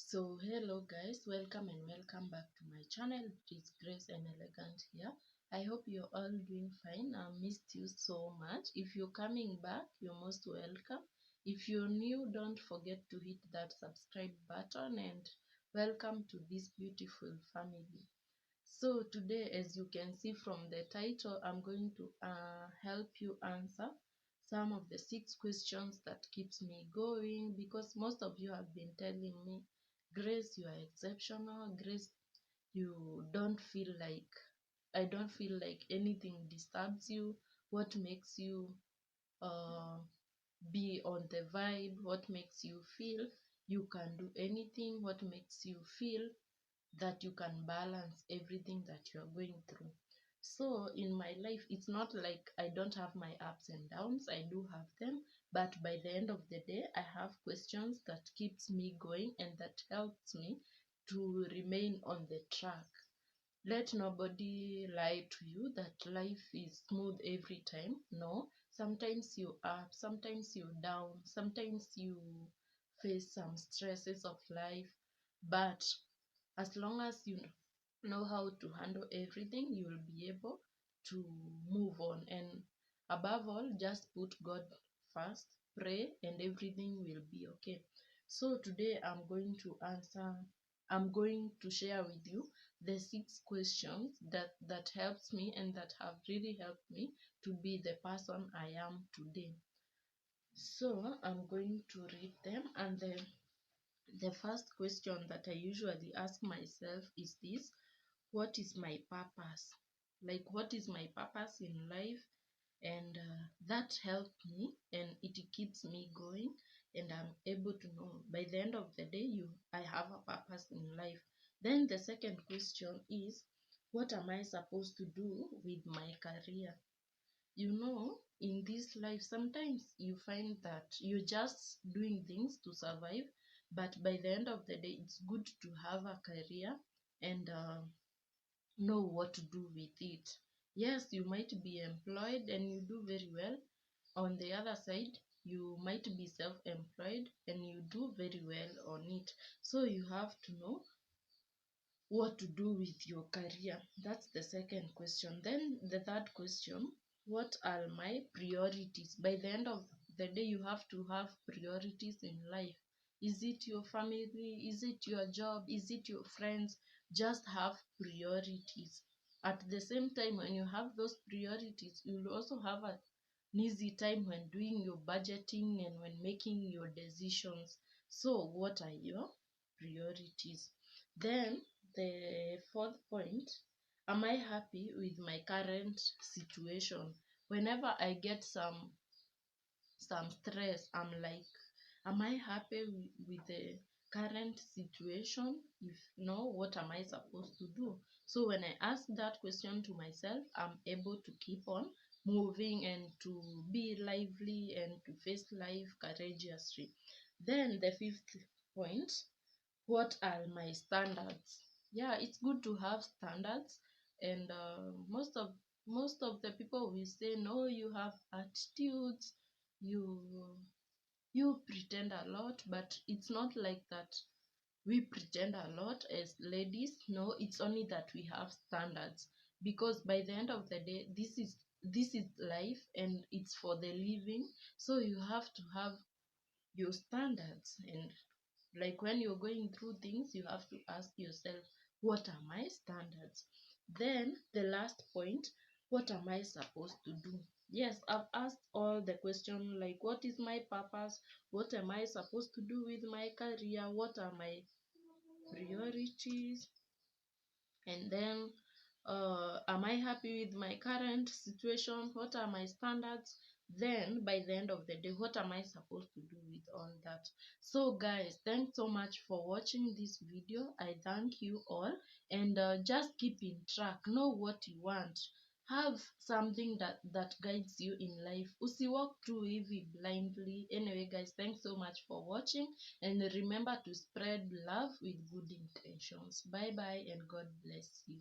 So hello guys, welcome and welcome back to my channel. It is Grace and Elegant here. I hope you're all doing fine. I missed you so much. If you're coming back, you're most welcome. If you're new, don't forget to hit that subscribe button and welcome to this beautiful family. So today, as you can see from the title, I'm going to help you answer some of the 6 questions that keeps me going, because most of you have been telling me, Grace, you are exceptional. Grace, you don't feel like, I don't feel like anything disturbs you. What makes you uh, be on the vibe? What makes you feel you can do anything? What makes you feel that you can balance everything that you're going through? So in my life, it's not like I don't have my ups and downs. I do have them, but by the end of the day, I have questions that keeps me going and that helps me to remain on the track. Let nobody lie to you that life is smooth every time. No, sometimes you up, sometimes you down, sometimes you face some stresses of life, but as long as you know how to handle everything, you will be able to move on. And above all, just put God first, pray, and everything will be okay. So today I'm going to share with you the 6 questions that helps me and that have really helped me to be the person I am today. So I'm going to read them, and the first question that I usually ask myself is this: what is my purpose? Like, what is my purpose in life? And that helped me and it keeps me going, and I'm able to know by the end of the day I have a purpose in life. Then the second question is, what am I supposed to do with my career? In this life, sometimes you find that you're just doing things to survive, but by the end of the day, it's good to have a career and know what to do with it. Yes, you might be employed and you do very well. On the other side, you might be self-employed and you do very well on it. So you have to know what to do with your career. That's the second question. Then the third question, what are my priorities? By the end of the day, you have to have priorities in life. Is it your family? Is it your job? Is it your friends? Just have priorities. At the same time, when you have those priorities, you will also have an easy time when doing your budgeting and when making your decisions. So what are your priorities? Then the fourth point, am I happy with my current situation? Whenever I get some stress, I'm like, am I happy with the current situation? If no, what am I supposed to do? So when I ask that question to myself, I'm able to keep on moving and to be lively and to face life courageously. Then the fifth point, what are my standards? Yeah, it's good to have standards, and most of the people will say, no, you have attitudes, you you pretend a lot. But it's not like that. We pretend a lot as ladies. No, it's only that we have standards, because by the end of the day, this is life and it's for the living. So you have to have your standards, and like when you're going through things, you have to ask yourself, what are my standards? Then the last point, what am I supposed to do? Yes, I've asked all the questions, like what is my purpose? What am I supposed to do with my career? What are my priorities? And then am I happy with my current situation? What are my standards? Then by the end of the day, what am I supposed to do with all that? So guys, thanks so much for watching this video. I thank you all, and just keep in track, know what you want, have something that guides you in life. Usi walk through hivi blindly. Anyway guys, thanks so much for watching, and remember to spread love with good intentions. Bye bye and God bless you.